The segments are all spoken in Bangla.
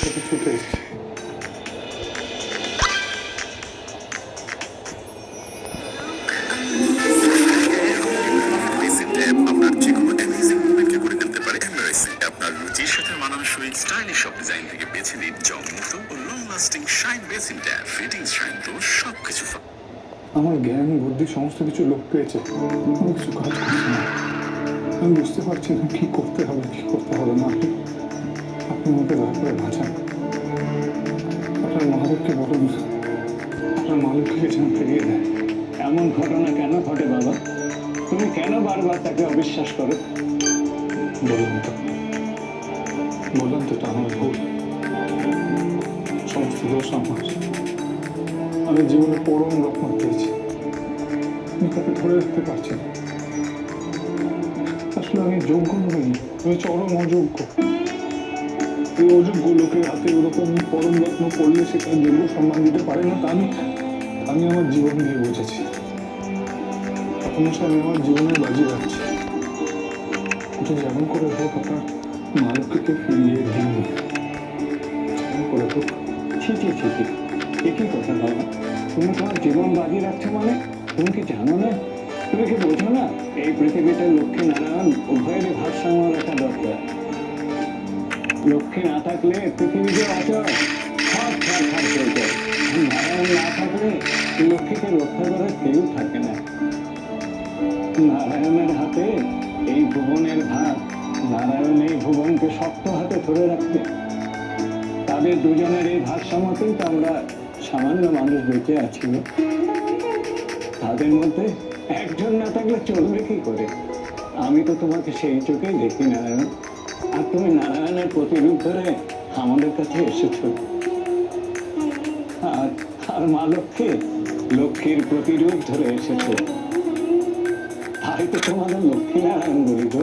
কাছে ছুটে এসেছি। আপনার যে কোনো অ্যামেজিং মোমেন্টকে করে তুলতে পারে। এমআরআই আপনার রুচির সাথে মানানসই স্টাইলিশ সব ডিজাইন থেকে বেছে নিন জংমুক্ত ও long lasting shine basin tap. Fittings shine তো সবকিছু। আমার জ্ঞান বুদ্ধি সমস্ত কিছু লোপ পেয়েছে, কোনো কিছু কাজ করছে না। আমি বুঝতে পারছি না কি করতে হবে কি করতে হবে না। আপনি আমাকে দয়া করে বাঁচান। আপনার মহাদেবকে বলুন আপনার মালিককে যেন ফিরিয়ে দেয়। এমন ঘটনা কেন ঘটে বাবা? তুমি কেন বারবার তাকে অবিশ্বাস করো? বললাম তো এটা আমার ভুল, সমস্ত দোষ আমার। আমি জীবনে পরম রকম পেয়েছি, আমি তাকে ধরে রাখতে পারছি না। আসলে আমি যোগ্য নই, আমি চরম অযোগ্য। এই অযোগ্য লোকের হাতে ওরকম পরম রত্ন পড়লে সে তার যোগ্য সম্মান দিতে পারে না, তা আমি আমার জীবন নিয়ে বুঝেছি। এখন আমি আমার জীবনের বাজি রাখছি, এটা যেমন করে হোক আপনার মালিককে ফিরিয়ে দিন, যেমন করে হোক। ঠিক একই কথা বাবা, তুমি তোমার জীবন বাজি রাখছো মানে? তুমি কি জানো না, তুমি কি বোঝো না, এই পৃথিবীতে লক্ষ্মী নারায়ণ উভয়েরই ভারসাম্য রাখা দরকার। লক্ষ্মী না থাকলে পৃথিবী যে অচল, সব ছাড় হয়ে যায়। নারায়ণ না থাকলে লক্ষ্মীকে রক্ষা করার কেউ থাকে না। নারায়ণের হাতে এই ভুবনের ভার, নারায়ণ এই ভুবনকে শক্ত হাতে ধরে রাখতে। তাদের দুজনের এই ভারসাম্যতেই তো আমরা সামান্য মানুষ বেঁচে আছি। তাদের মধ্যে একজন না থাকলে চলবে কি করে? আমি তো তোমাকে সেই চোখেই দেখি নারায়ণ, আর তুমি নারায়ণের প্রতিরূপ ধরে আমাদের কাছে এসেছো। আর মা লক্ষ্মীর প্রতিরূপ ধরে এসেছো। তাই তো তোমাদের লক্ষ্মী নারায়ণ বলি। তো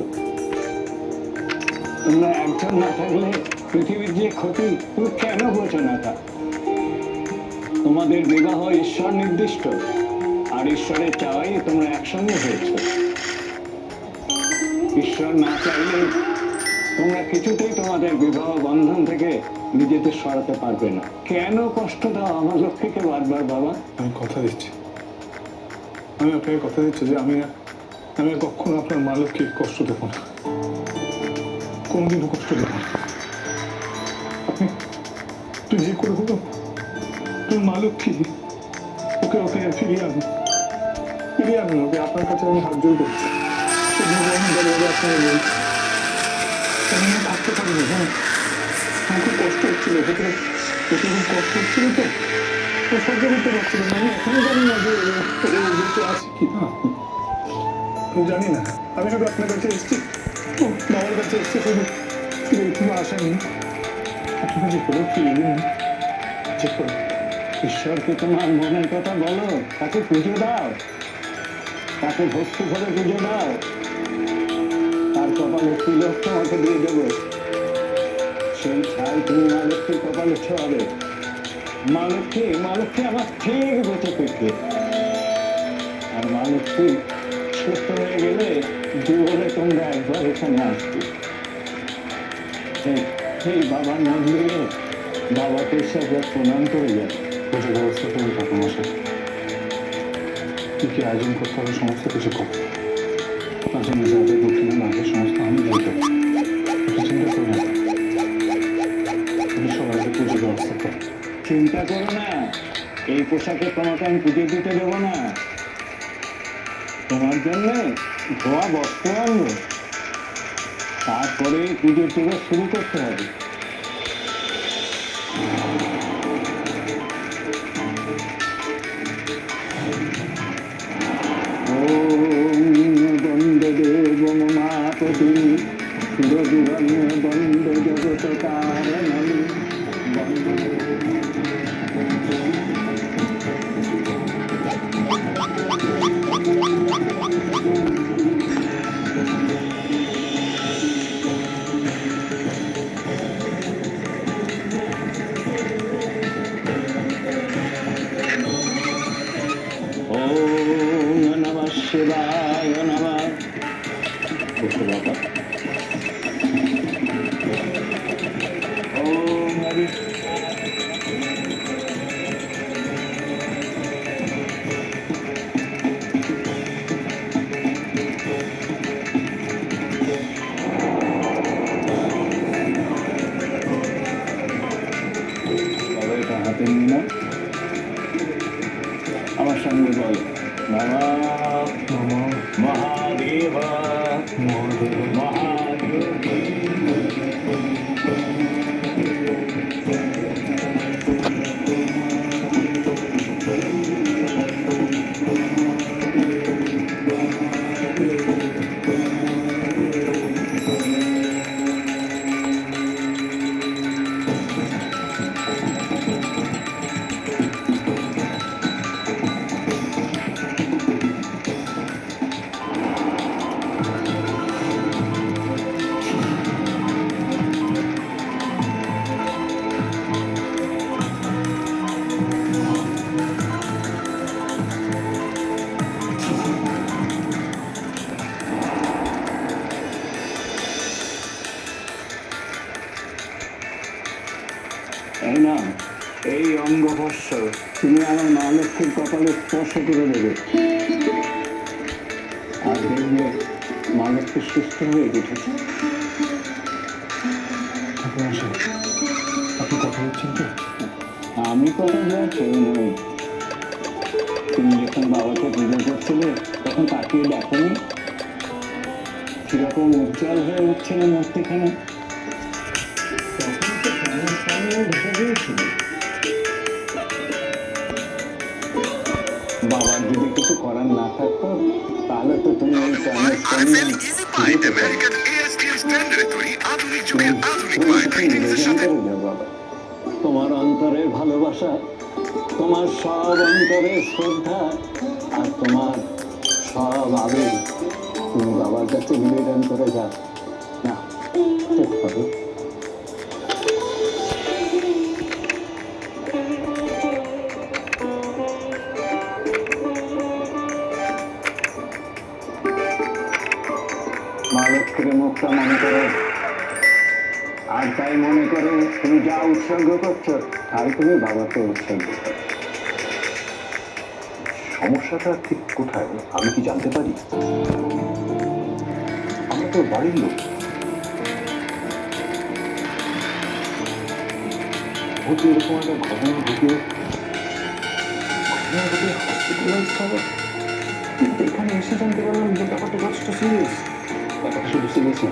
তোমরা একজন না থাকলে পৃথিবীর যে ক্ষতি তুমি কেন বোঝো না তা? তোমাদের বিবাহ ঈশ্বর নির্দিষ্ট, আর ঈশ্বরের চাওয়াই তোমরা একসঙ্গে হয়েছ। ঈশ্বর না চাইলে তোমরা কিছুতেই তোমাদের বিবাহ বন্ধন থেকে নিজেদের সরাতে পারবে না। কেন কষ্ট দাও আমার লক্ষ্মীকে বারবার বাবা? আমি কথা দিচ্ছি, আমি আপনাকে কথা দিচ্ছি যে আমি কখনো আপনার মালিককে কষ্ট দেবো না, কোনোদিনও কষ্ট দেবো না। আপনি যে করে হোক তোর মালিক কি ওকে ফিরিয়ে আনুন ওকে। আপনার কাছে আমি হাত জোর করছি, আপনাকে বলছি আমি থাকতে পারি না। হ্যাঁ, আমার খুব কষ্ট হচ্ছিল, ভেতরে খুব কষ্ট হচ্ছিল, তো সহ্য করতে পারছিল না। আমি এখনো জানি না যে বেঁচে আছে কি না, আমি জানি না। আমি শুধু আপনার কাছে এসেছি, বাবার কাছে এসেছি, শুধু কোনো আশা নেই। আপনার যে করে ফিরিয়ে দিন, যে করে। ঈশ্বরকে তোমার মনের কথা বলো, তাকে পুজো দাও, তাকে ভক্তি করে পুজো দাও। তার কপালে তিলক তোমাকে দিয়ে দেবো, সেই ছাই তুমি মা লক্ষ্মীর কপালে ছোঁয়াবে। মা লক্ষ্মী আমার ঠিক বেঁচে পেতে। আর মা লক্ষ্মী সুস্থ হয়ে গেলে জীবনে তোমরা একবার এখানে আসবে। সেই বাবার মন্দিরে বাবাকে সব প্রণাম করে যাবে। পুজোর ব্যবস্থা করে থাকুন মশাই, কি আয়োজন করতে হবে সমস্ত কিছু করতে। মাঝে মাঝে আগে দক্ষিণে মাঝে সমস্ত আমি দিয়ে দেবো, চিন্তা করবেন না। আমি সবাইকে পুজোর ব্যবস্থা করবো। চিন্তা করো না, এই পোশাকে তোমাকে আমি পুজো দিতে দেবো না। তোমার জন্য ধোয়া বস্ত্র আনবো, তারপরে পুজোর জোগাড় শুরু করতে হবে। বন্দেদেব মাপতি রবিরণ্য বন্দ জগত কারণম বন্দে। হাতে নিয়ে নাও, আমার সঙ্গে বল, বাবা মামা মহাদেবা মহাদেব মহাযোগী। এই না, এই অঙ্গভস্য তুমি আমার মা লক্ষ্মীর কপালে স্পর্শ করে দেবে, আর দেখবে মা লক্ষ্মী সুস্থ হয়ে উঠেছে। আপনি কথা দিচ্ছেন তো? আমি কথা দেওয়া কেউ নই। তুমি যখন বাবাকে পুজো করছিলে তখন তাকিয়ে দেখোনি কিরকম উজ্জ্বল হয়ে উঠছিল মূর্তিখানে? তখন তো তোমার সামনে ঢুকে গিয়েছিল। বাবার যদি কিছু করার না থাকতো তাহলে তো তুমি এই I feel easy fight American ASTM স্ট্যান্ডার্ডে তৈরি আধুনিক যুগের আধুনিক পাইপ ফিটিংসের সাথে তোমার অন্তরের ভালোবাসা, তোমার সব অন্তরের শ্রদ্ধা, আর তোমার সব আবেগ তুমি বাবার কাছে নিবেদন করে যাও না। ঠিক হবে। মা লক্ষ্মীর মুখটা মনে করো, আর তাই মনে করো তুমি যা উৎসর্গ করছো তাই তুমি বাবাকে উৎসর্গ করো। সমস্যাটা ঠিক কোথায় আমি কি জানতে পারি? আমরা তো বাড়ির লোক, হতে এরকম একটা ঘটনা ঘটে হসপিটালাইজ করা, কিন্তু এখানে এসে জানতে পারলাম যে ব্যাপারটা যথেষ্ট সিরিয়াস। ব্যাপারটা শুধু সিরিয়াস না,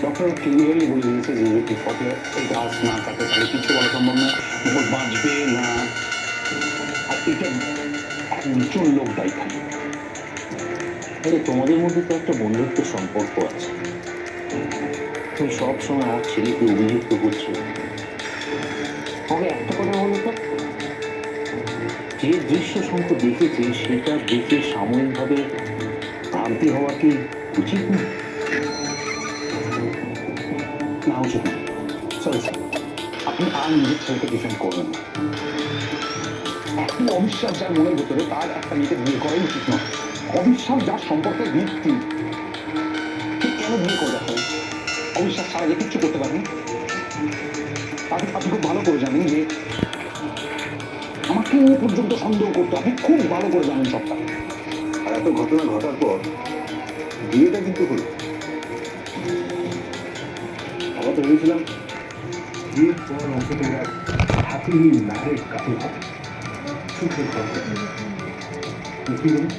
ডক্টর ক্লিয়ারলি বলে দিয়েছে যে যদি ফটো এই গাছ না কাটে তাহলে কিছু বলা সম্ভব না, ভোট বাঁচবে না। আর এটা একজন লোক দায়ী থাকে। তোমাদের মধ্যে তো একটা বন্ধুত্বের সম্পর্ক আছে, তুমি সবসময় আমার ছেলেকে অভিযুক্ত করছো। তবে একটা কথা বলো তো, যে দৃশ্য শঙ্কর দেখেছে সেটা দেখে সাময়িকভাবে ভ্রান্তি হওয়া কি উচিত না? না উচিত না। সরি স্যার, আপনি আর নিজের ছেলেকে ডিফেন্ড করবেন না। একটি অবিশ্বাস যার মনের ভেতরে তার একটা মেয়েকে বিয়ে করাই উচিত নয়। অবিশ্বাস যার সম্পর্কের ভিত্তি, ঠিক কেন বিয়ে করবে আসলে? অবিশ্বাস ছাড়া যে কিচ্ছু করতে পারেনি। আপনি খুব ভালো করে জানেন যে আমাকে নিয়ে পর্যন্ত সন্দেহ করতো, আপনি খুব ভালো করে জানেন সবটা। আর এত ঘটনা ঘটার পর বিয়েটা কিন্তু হলো। আমরা তো ভেবেছিলাম বিয়ের পর অন্তত হ্যাপিলি ম্যারেড কাপল হবে, সুখের গল্প। কি হলো?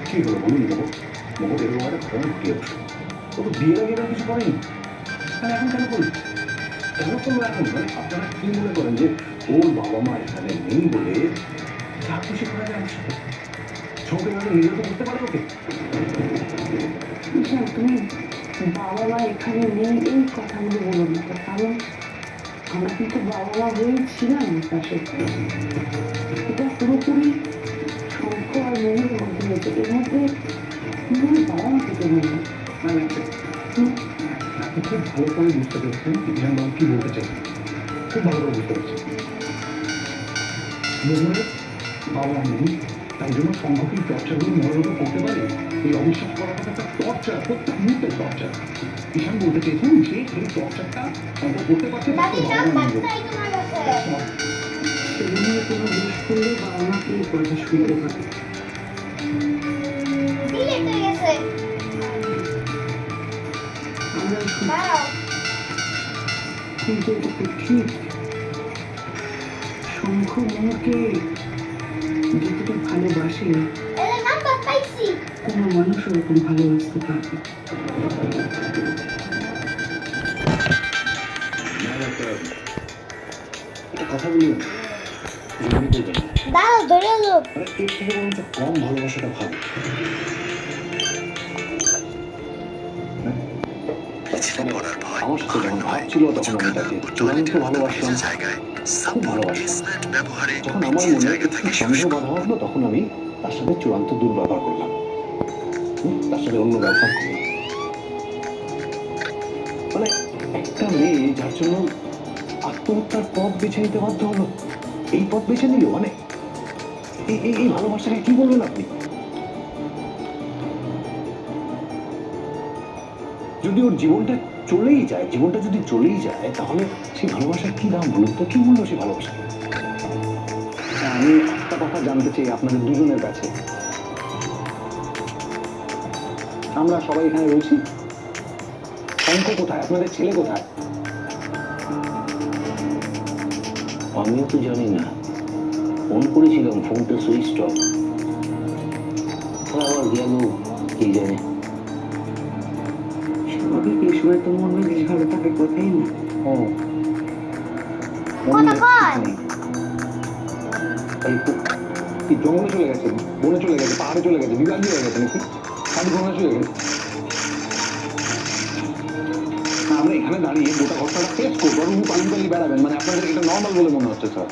কি হলো বলুন বাবু? মগজ এরকম একটা ঘটনা ঘটিয়ে বসলো। ও তো বিয়ের আগে এরকম কিছু করেনি, তাহলে এখন কেন করলো? কেন করলো এখন? মানে আপনারা কি মনে করেন যে ওর বাবা মা এখানে নেই বলে যা খুশি করা যায় আমার সাথে? ছোট গেলে নিজে তো করতে পারে ওকে। তুমি বাবা মা এখানে নেই এই কথাগুলো বলো না, কারণ আমরা কিন্তু বাবা মা হয়ে ছিলাম পাশে। এটা পুরোপুরি শঙ্খ আর মনের মধ্যে হয়েছে, এর মধ্যে বাবা মা থেকে নেই। আপনি খুব ভালো করে বুঝতে পেরেছেন ইতিহান বাবু কি বলতে চাই, খুব ভালো করে বুঝতে পেরেছেন। মোহনের বাবা নেই, তাই জন্য সংঘকে টর্চারগুলো মনের উপর করতে পারে। এই অবিশ্বাস করার কথা একটা টর্চার, প্রত্যেক মুহূর্তে টর্চার। ঈশান বলতে চেয়েছেন যে সেই টর্চারটা সংঘ করতে পারছে সেগুলো কোনো জিনিস করলে বাবা মাকে এই কথা শুনতে পারে। কিন্তু এটা তো ঠিক শঙ্খ মনকে যতটা ভালোবাসে কোনো মানুষ ওরকম ভালোবাসতে পারবে না। একটা কথা বলি দাও ধরে লো এর থেকে বরঞ্চ কম ভালোবাসাটা ভালো। পিছনে পড়ার ভয় আমার সাথে যখন ভাবছিল তখন আমি তাকে চূড়ান্ত ভালোবাসলাম, জায়গায় খুব ভালোবাসলাম। সাপোর্ট ব্যবহারে যখন আমার পিছিয়ে মনে জায়গা একটু থেকে সন্দেহ বাধা আসলো তখন আমি তার সাথে চূড়ান্ত দুর্ব্যবহার করলাম, তার সাথে অন্য ব্যবহার করলাম। মানে একটা মেয়ে যার জন্য আত্মহত্যার পথ বেছে নিতে বাধ্য হলো, এই পথ বেছে নিল, মানে এই ভালোবাসাকে কি বলবেন আপনি? যদি ওর জীবনটা চলেই যায়, জীবনটা যদি চলেই যায়, তাহলে সেই ভালোবাসার কি দাম বলুন তো? কি মূল্য সেই ভালোবাসা? আমি একটা কথা জানতে চাই আপনাদের দুজনের কাছে। আমরা সবাই এখানে রয়েছি, শঙ্খ কোথায়? আপনাদের ছেলে কোথায়? আমিও তো জানি না, ফোন করেছিলাম, ফোনটা সুইচ অফ। আবার গেল কি জানে। স্বাভাবিক এই সময় তো মন মেজাজ ভালো থাকে কথাই না। ও কি জঙ্গলে চলে গেছে, বনে চলে গেছে, পাহাড়ে চলে গেছে, বিবাদী হয়ে গেছে নাকি? সাধু গঙ্গা চলে গেছে? আমরা এখানে দাঁড়িয়ে গোটা ঘটনাটা ফেস করবো আর উনি পালিয়ে পালিয়ে বেড়াবেন, মানে আপনাদের এটা নর্মাল বলে মনে হচ্ছে স্যার?